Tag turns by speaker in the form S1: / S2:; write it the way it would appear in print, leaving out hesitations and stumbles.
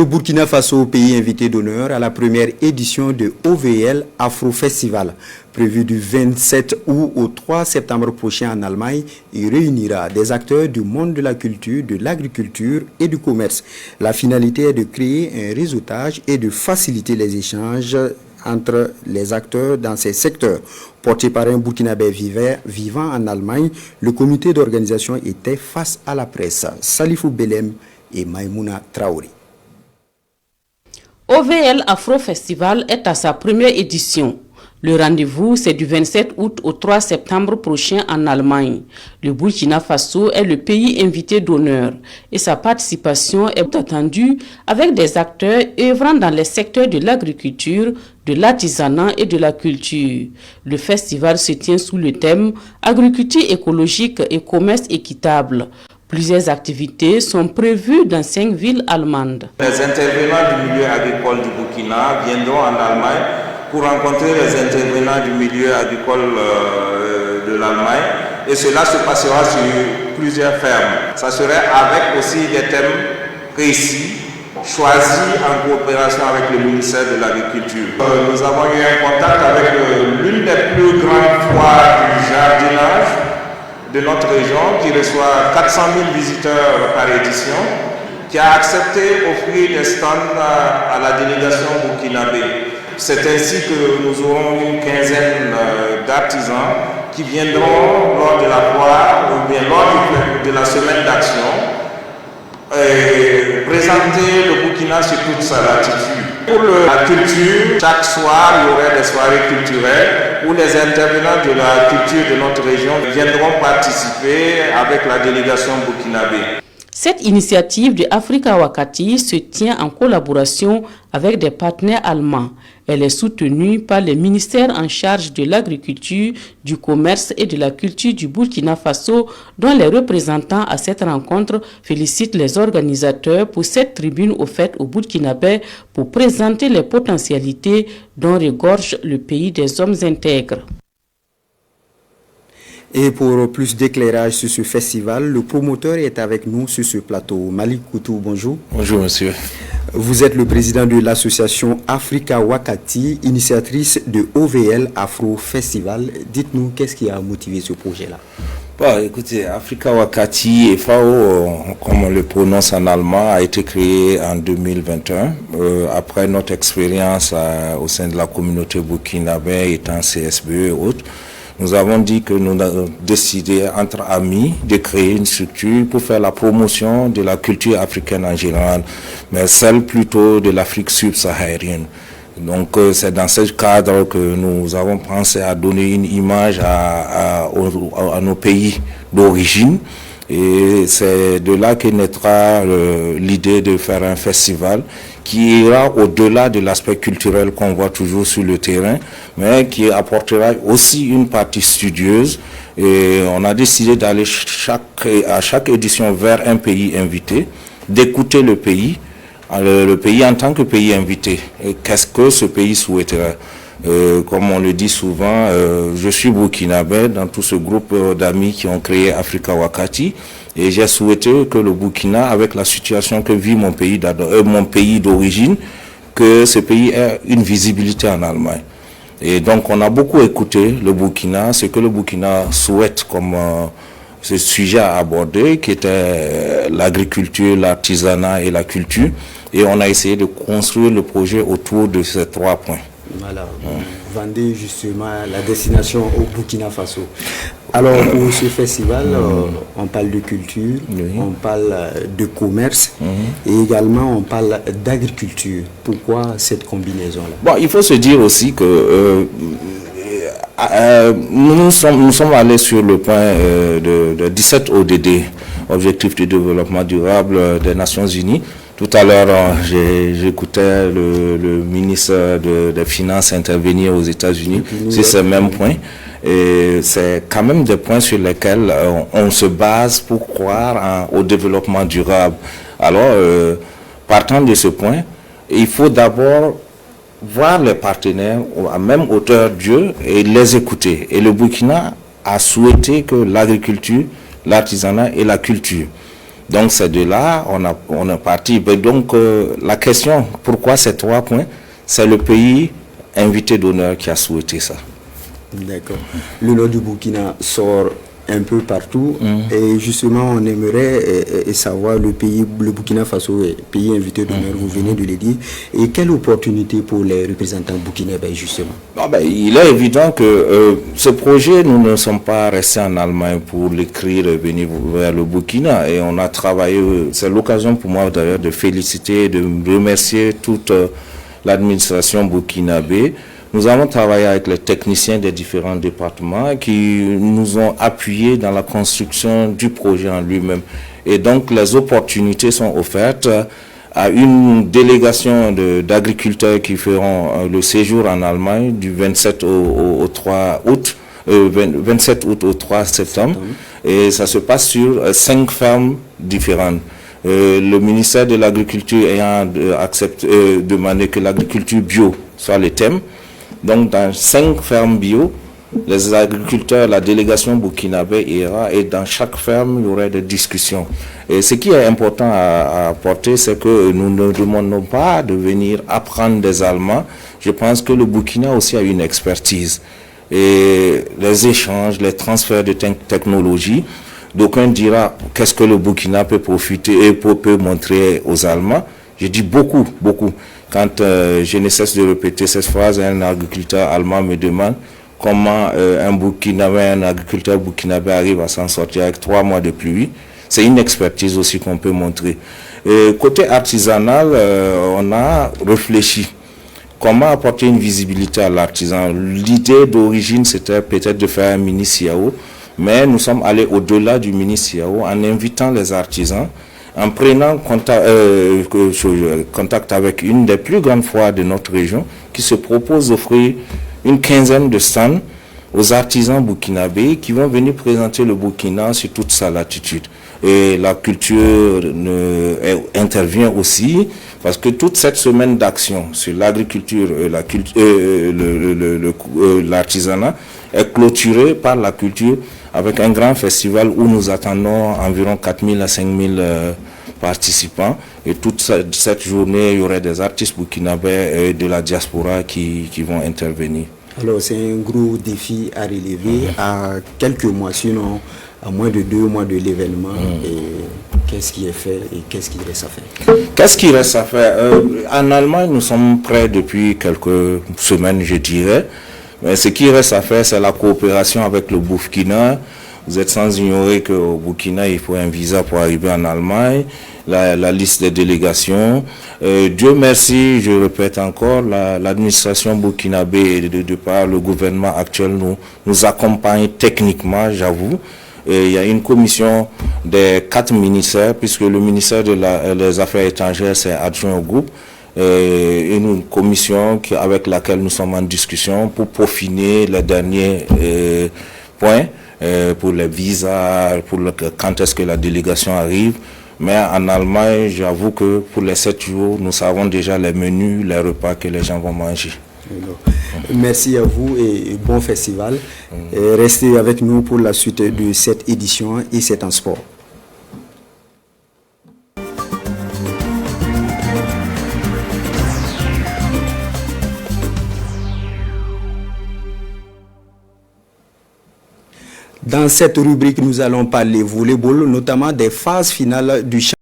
S1: Le Burkina Faso, pays invité d'honneur à la première édition de OVL Afro Festival, prévu du 27 août au 3 septembre prochain en Allemagne, il réunira des acteurs du monde de la culture, de l'agriculture et du commerce. La finalité est de créer un réseautage et de faciliter les échanges entre les acteurs dans ces secteurs. Porté par un Burkinabé vivant en Allemagne, le comité d'organisation était face à la presse. Salifou Belem et Maïmouna Traoré.
S2: OVL Afro Festival est à sa première édition. Le rendez-vous, c'est du 27 août au 3 septembre prochain en Allemagne. Le Burkina Faso est le pays invité d'honneur et sa participation est attendue avec des acteurs œuvrant dans les secteurs de l'agriculture, de l'artisanat et de la culture. Le festival se tient sous le thème « Agriculture écologique et commerce équitable ». Plusieurs activités sont prévues dans 5 villes allemandes.
S3: Les intervenants du milieu agricole du Burkina viendront en Allemagne pour rencontrer les intervenants du milieu agricole de l'Allemagne et cela se passera sur plusieurs fermes. Ça serait avec aussi des thèmes précis, choisis en coopération avec le ministère de l'Agriculture. Nous avons eu un contact avec l'une des plus grandes foires du jardinage de notre région qui reçoit 400 000 visiteurs par édition, qui a accepté d'offrir des stands à la délégation burkinabé. C'est ainsi que nous aurons une quinzaine d'artisans qui viendront lors de la foire ou bien lors de la semaine d'action présenter le Burkina sur toute sa latitude. Pour la culture, chaque soir, il y aurait des soirées culturelles où les intervenants de la culture de notre région viendront participer avec la délégation burkinabé.
S2: Cette initiative de Africa Wakati se tient en collaboration avec des partenaires allemands. Elle est soutenue par les ministères en charge de l'agriculture, du commerce et de la culture du Burkina Faso, dont les représentants à cette rencontre félicitent les organisateurs pour cette tribune offerte au Burkinabé pour présenter les potentialités dont regorge le pays des hommes intègres.
S1: Et pour plus d'éclairage sur ce festival, le promoteur est avec nous sur ce plateau. Malik Koutou, bonjour.
S4: Bonjour monsieur.
S1: Vous êtes le président de l'association Africa Wakati, initiatrice de OVL Afro Festival. Dites-nous, qu'est-ce qui a motivé ce projet-là?
S4: Bon, écoutez, Africa Wakati, FAO, comme on le prononce en allemand, a été créé en 2021, après notre expérience au sein de la communauté burkinabé étant CSBE et autres. Nous avons dit que nous avons décidé entre amis de créer une structure pour faire la promotion de la culture africaine en général, mais celle plutôt de l'Afrique subsaharienne. Donc c'est dans ce cadre que nous avons pensé à donner une image à nos pays d'origine. Et c'est de là que naîtra l'idée de faire un festival qui ira au-delà de l'aspect culturel qu'on voit toujours sur le terrain, mais qui apportera aussi une partie studieuse. Et on a décidé d'aller à chaque édition vers un pays invité, d'écouter le pays en tant que pays invité. Et qu'est-ce que ce pays souhaiterait? Comme on le dit souvent, je suis burkinabé dans tout ce groupe d'amis qui ont créé Africa Wakati et j'ai souhaité que le Burkina, avec la situation que vit mon pays d'origine, que ce pays ait une visibilité en Allemagne. Et donc on a beaucoup écouté le Burkina, ce que le Burkina souhaite comme ce sujet à aborder, qui était l'agriculture, l'artisanat et la culture. Et on a essayé de construire le projet autour de ces 3 points.
S1: Voilà, vous vendez justement la destination au Burkina Faso. Alors pour ce festival, on parle de culture, on parle de commerce et également on parle d'agriculture. Pourquoi cette combinaison-là?
S4: Bon, il faut se dire aussi que nous sommes allés sur le point de 17 ODD, Objectifs de développement durable des Nations Unies. Tout à l'heure, j'écoutais le ministre des Finances intervenir aux États-Unis sur ces mêmes points. Et c'est quand même des points sur lesquels on se base pour croire au développement durable. Alors, partant de ce point, il faut d'abord voir les partenaires à même hauteur d'eux et les écouter. Et le Burkina a souhaité que l'agriculture, l'artisanat et la culture Donc c'est de là on est parti. Donc la question, pourquoi ces 3 points? C'est le pays invité d'honneur qui a souhaité ça.
S1: D'accord. Le nord du Burkina sort un peu partout et justement on aimerait savoir le Burkina Faso est pays invité d'honneur, vous venez de le dire, et quelle opportunité pour les représentants burkinabés justement?
S4: Il est évident que ce projet, nous ne sommes pas restés en Allemagne pour l'écrire et venir vers le Burkina, et on a travaillé, c'est l'occasion pour moi d'ailleurs de féliciter, de remercier toute l'administration burkinabé. Nous avons travaillé avec les techniciens des différents départements qui nous ont appuyés dans la construction du projet en lui-même. Et donc les opportunités sont offertes à une délégation d'agriculteurs qui feront le séjour en Allemagne du 27 au 3 août, 27 août au 3 septembre. Et ça se passe sur 5 fermes différentes. Le ministère de l'Agriculture ayant demandé que l'agriculture bio soit le thème. Donc dans 5 fermes bio, les agriculteurs, la délégation burkinabé ira, et dans chaque ferme, il y aurait des discussions. Et ce qui est important à apporter, c'est que nous ne demandons pas de venir apprendre des Allemands. Je pense que le Burkina aussi a une expertise. Et les échanges, les transferts de technologie, d'aucuns dira qu'est-ce que le Burkina peut profiter et peut montrer aux Allemands. Je dis beaucoup. Quand je ne cesse de répéter cette phrase, un agriculteur allemand me demande comment un agriculteur burkinabé arrive à s'en sortir avec 3 mois de pluie. C'est une expertise aussi qu'on peut montrer. Côté artisanal, on a réfléchi. Comment apporter une visibilité à l'artisan? L'idée d'origine, c'était peut-être de faire un mini CIAO, mais nous sommes allés au-delà du mini CIAO en invitant les artisans, en prenant contact avec une des plus grandes foires de notre région qui se propose d'offrir une 15aine de stands aux artisans burkinabés qui vont venir présenter le Burkina sur toute sa latitude. Et la culture intervient aussi parce que toute cette semaine d'action sur l'agriculture et l'artisanat est clôturée par la culture avec un grand festival où nous attendons environ 4000 à 5000 participants. Et toute cette journée, il y aurait des artistes burkinabés et de la diaspora qui vont intervenir.
S1: Alors c'est un gros défi à relever à quelques mois, sinon à moins de 2 mois de l'événement. Et qu'est-ce qui est fait et qu'est-ce qui reste à faire?
S4: Qu'est-ce qui reste à faire? En Allemagne, nous sommes prêts depuis quelques semaines, je dirais. Mais ce qui reste à faire, c'est la coopération avec le Burkina. Vous êtes sans ignorer qu'au Burkina, il faut un visa pour arriver en Allemagne, la liste des délégations. Dieu merci, je répète encore, l'administration burkinabé, de par le gouvernement actuel, nous accompagne techniquement, j'avoue. Il y a une commission des 4 ministères, puisque le ministère des Affaires étrangères, c'est adjoint au groupe. Une commission avec laquelle nous sommes en discussion pour peaufiner les derniers points pour les visas, quand est-ce que la délégation arrive. Mais en Allemagne, j'avoue que pour les 7 jours, nous savons déjà les menus, les repas que les gens vont manger.
S1: Merci à vous et bon festival. Restez avec nous pour la suite de cette édition et c'est en sport. Dans cette rubrique, nous allons parler volleyball, notamment des phases finales du championnat.